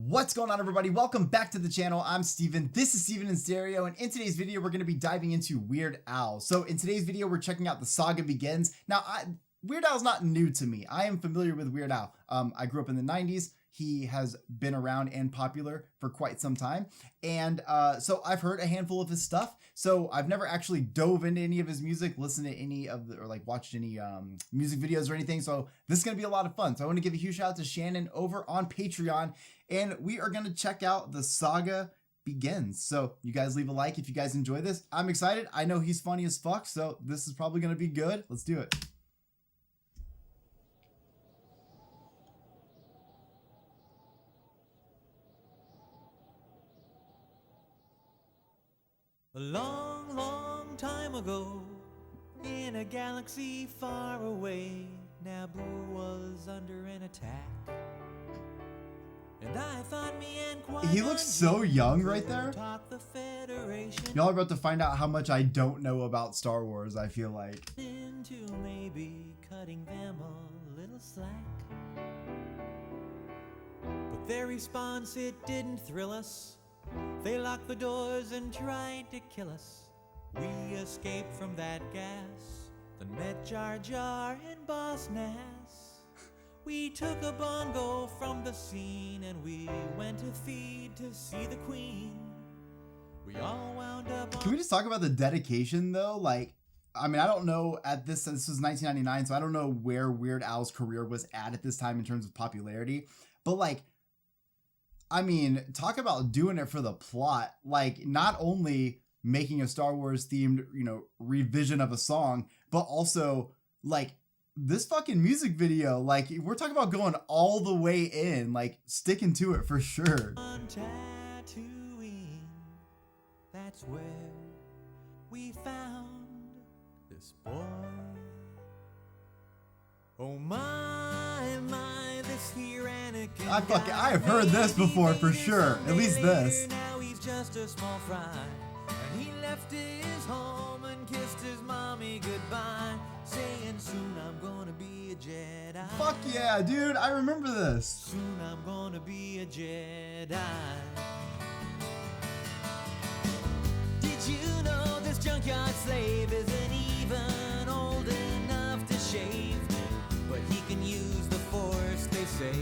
What's going on, everybody? Welcome back to the channel. I'm Steven. This is Steven in Stereo, and in today's video we're going to be diving into Weird Al. So in today's video we're checking out The Saga Begins. Now Weird Al's not new to me. I am familiar with Weird Al. I grew up in the 90s. He has been around and popular for quite some time, and so I've heard a handful of his stuff. So I've never actually dove into any of his music, listened to any of the, or like watched any music videos or anything. So this is gonna be a lot of fun. So I want to give a huge shout out to Shannon over on Patreon, and we are gonna check out The Saga Begins. So you guys leave a like if you guys enjoy this. I'm excited. I know he's funny as fuck, so this is probably gonna be good. Let's do it. A long, long time ago, in a galaxy far away, Naboo was under an attack. And I thought me and he looks so young right there. Y'all are about to find out how much I don't know about Star Wars, I feel like. Into maybe cutting them a little slack. But their response, it didn't thrill us. They locked the doors and tried to kill us. We escaped from that gas, then met Jar Jar and Boss Nass. We took a bongo from the scene and we went to feed to see the Queen. We all wound up on... Can we just talk about the dedication though? Like, I mean, I don't know at this was 1999, so I don't know where Weird Al's career was at this time in terms of popularity, but like, I mean, talk about doing it for the plot. Like, not only making a Star Wars themed, revision of a song, but also like this fucking music video. Like, we're talking about going all the way in, like sticking to it for sure. On Tatooine, that's where we found this boy. Oh my, this here Anakin. I have heard this before for sure. At least this. Now he's just a small fry, and he left his home and kissed his mommy goodbye, saying soon I'm gonna be a Jedi. Fuck yeah, dude! I remember this. Soon I'm gonna be a Jedi. Did you know this junkyard slave isn't even old enough to shave? But he can use the Force, they say.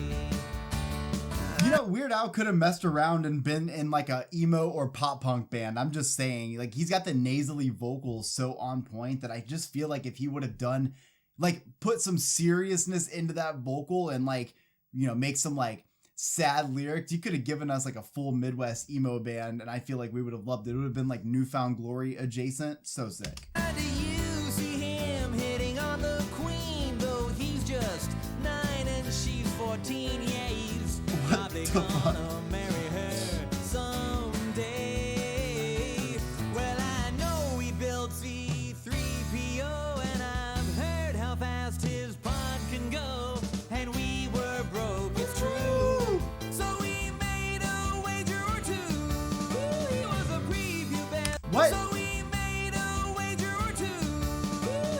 Weird Al could have messed around and been in like a emo or pop punk band. I'm just saying, like, he's got the nasally vocals so on point that I just feel like if he would have done, like, put some seriousness into that vocal and like, make some like sad lyrics, he could have given us like a full Midwest emo band, and I feel like we would have loved it. It would have been like Newfound Glory adjacent. So sick. Do you see him hitting on the Queen, though he's just 9 and she's 14? Yeah, he's probably gonna marry her someday. Well, I know he built C-3PO, and I've heard how fast his pod can go, and we were broke, it's true. So we made a wager or two. He was a preview band. What? So we made a wager or two.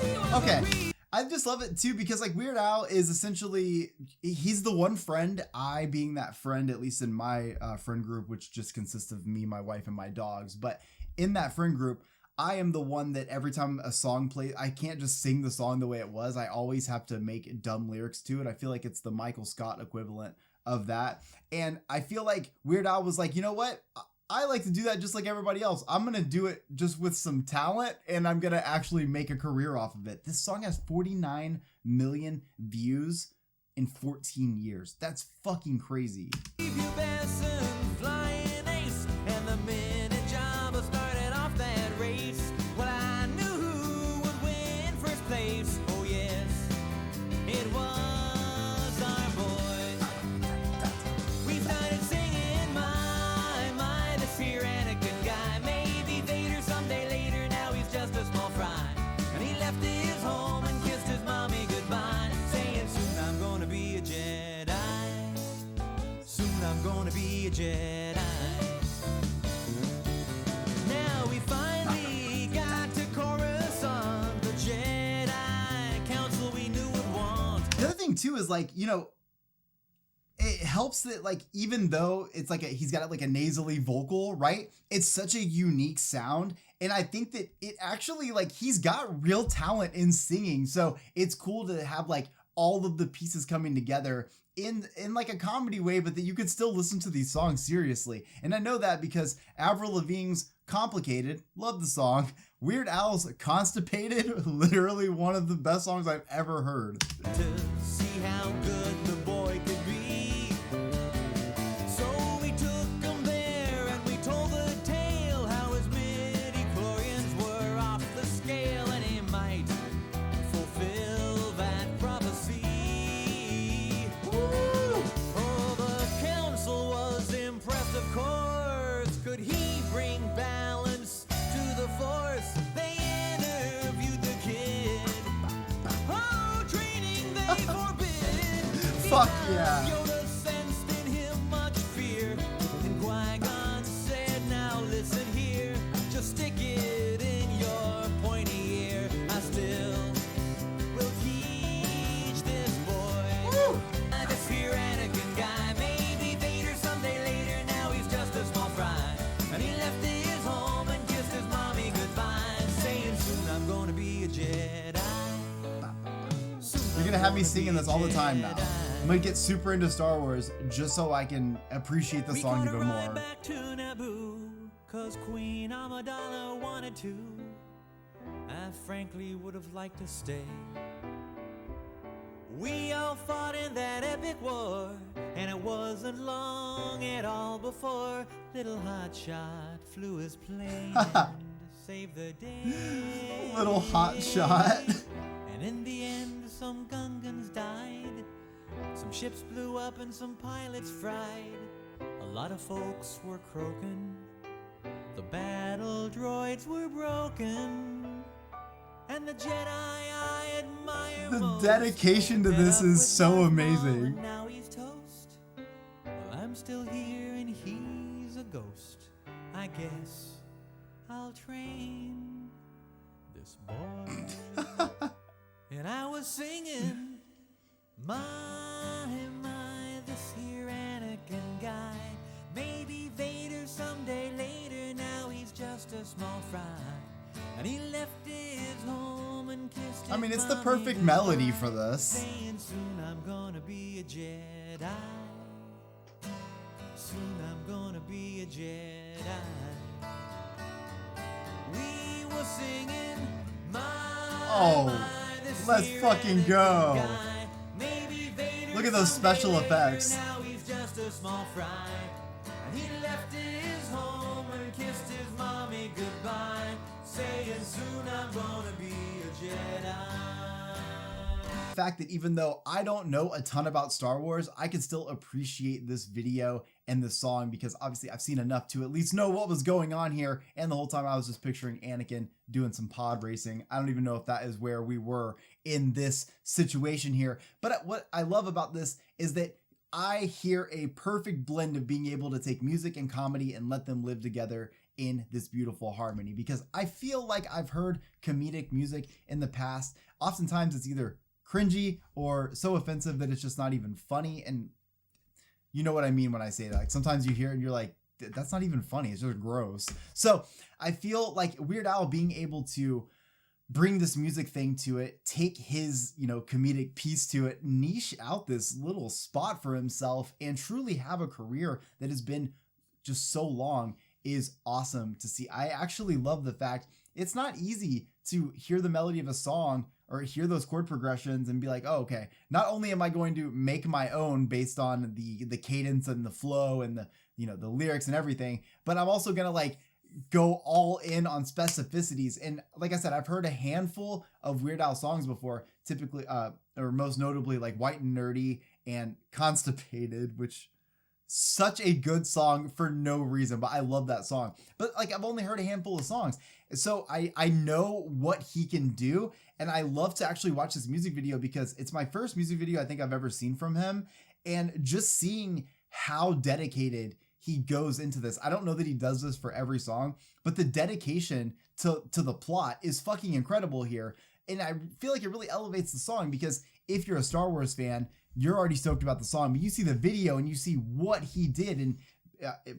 He was Okay. a I just love it too, because like Weird Al is essentially, he's the one friend, I being that friend, at least in my friend group, which just consists of me, my wife, and my dogs. But in that friend group, I am the one that every time a song plays, I can't just sing the song the way it was. I always have to make dumb lyrics to it. I feel like it's the Michael Scott equivalent of that. And I feel like Weird Al was like, you know what? I like to do that just like everybody else. I'm going to do it just with some talent, and I'm going to actually make a career off of it. This song has 49 million views in 14 years. That's fucking crazy. Keep you best and flying ace, and the minute Jabba started off that race, well, I knew who would win first place. Oh yes, it was our boy. We started singing my, this here Anakin guy. Maybe Vader someday later, now he's just a small fry. And he left his home and kissed his mommy goodbye, saying soon I'm gonna be a Jedi. Soon I'm gonna be a Jedi. Now we finally got to Coruscant, the Jedi Council we knew would want. The other thing too is like, it helps that like even though it's like he's got like a nasally vocal, right? It's such a unique sound. And I think that it actually like he's got real talent in singing. So it's cool to have like all of the pieces coming together in like a comedy way, but that you could still listen to these songs seriously. And I know that because Avril Lavigne's Complicated, love the song. Weird Al's Constipated, literally one of the best songs I've ever heard. To see how good the boy could be. So we took him there and we told the tale how his midi-chlorians were off the scale and he might fulfill that prophecy. Woo! Oh, the council was impressed, of course. Could he bring balance to the force? They interviewed the kid. Oh, training they forbid. Fuck yeah. Yoda sensed in him much fear. And Qui-Gon said, now listen here. Just stick it in your pointy ear. I still will teach this boy. This here Anakin guy, maybe Vader someday later. Now he's just a small fry. And he left his home and kissed his mommy goodbye, saying soon I'm gonna be a Jedi. You're gonna have me singing this all the time now. I'm gonna get super into Star Wars just so I can appreciate the song We gotta even ride more. back to Naboo, 'cause Queen Amidala wanted to. I frankly would have liked to stay. We all fought in that epic war, and it wasn't long at all before little hotshot flew his plane to save the day. Little hot shot. And in the end, some Gungans died. Some ships blew up and some pilots fried. A lot of folks were croaking. The battle droids were broken. And the Jedi I admire The most dedication to met this up is with so Darth Maul, amazing. and now he's toast. Well, I'm still here and he's a ghost. I guess I'll train this boy. And I was singing, my, this here Anakin guy. Maybe Vader someday later, now he's just a small fry. And he left his home and kissed his I mean, it's the mommy perfect goodbye, melody for this. saying soon I'm gonna be a Jedi. Soon I'm gonna be a Jedi. We were singing, this let's here fucking Anakin go. guy. Maybe Vader Look at those someday special later, effects. Now he's just a small fry. And he left his home and kissed his mommy goodbye, saying soon I'm gonna be a Jedi. The fact that even though I don't know a ton about Star Wars, I can still appreciate this video and the song because obviously I've seen enough to at least know what was going on here. And the whole time I was just picturing Anakin doing some pod racing. I don't even know if that is where we were in this situation here. But what I love about this is that I hear a perfect blend of being able to take music and comedy and let them live together in this beautiful harmony, because I feel like I've heard comedic music in the past. Oftentimes it's either cringy or so offensive that it's just not even funny. And you know what I mean when I say that. Like sometimes you hear it and you're like, that's not even funny. It's just gross. So I feel like Weird Al being able to bring this music thing to it, take his, comedic piece to it, niche out this little spot for himself, and truly have a career that has been just so long is awesome to see. I actually love the fact it's not easy to hear the melody of a song or hear those chord progressions and be like, oh, okay, not only am I going to make my own based on the cadence and the flow and the lyrics and everything, but I'm also gonna like go all in on specificities. And like I said, I've heard a handful of Weird Al songs before, typically or most notably like White and Nerdy and Constipated, which such a good song for no reason, but I love that song. But like I've only heard a handful of songs, so I know what he can do, and I love to actually watch this music video because it's my first music video I think I've ever seen from him, and just seeing how dedicated he goes into this. I don't know that he does this for every song, but the dedication to the plot is fucking incredible here. And I feel like it really elevates the song because if you're a Star Wars fan, you're already stoked about the song, but you see the video and you see what he did, and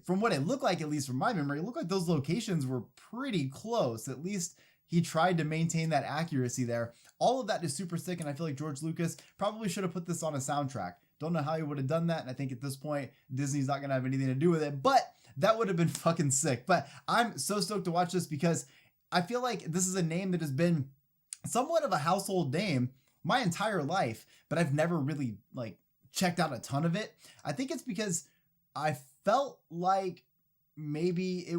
from what it looked like, at least from my memory, it looked like those locations were pretty close. At least he tried to maintain that accuracy there. All of that is super sick, and I feel like George Lucas probably should have put this on a soundtrack. Don't know how he would have done that, and I think at this point, Disney's not going to have anything to do with it, but that would have been fucking sick. But I'm so stoked to watch this because I feel like this is a name that has been somewhat of a household name my entire life, but I've never really like checked out a ton of it. I think it's because I felt like maybe it,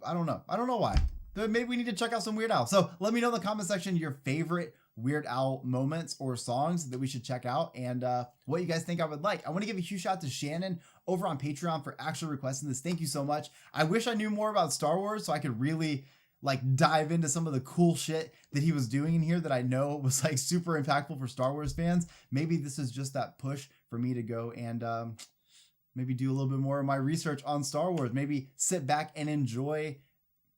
I don't know why. But maybe we need to check out some Weird Al. So let me know in the comment section your favorite Weird Al moments or songs that we should check out, and what you guys think I would like. I want to give a huge shout out to Shannon over on Patreon for actually requesting this. Thank you so much. I wish I knew more about Star Wars so I could really like dive into some of the cool shit that he was doing in here that I know was like super impactful for Star Wars fans. Maybe this is just that push for me to go and maybe do a little bit more of my research on Star Wars. Maybe sit back and enjoy.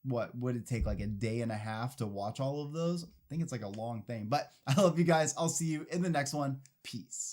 What would it take, like a day and a half to watch all of those? I think it's like a long thing, but I love you guys. I'll see you in the next one. Peace.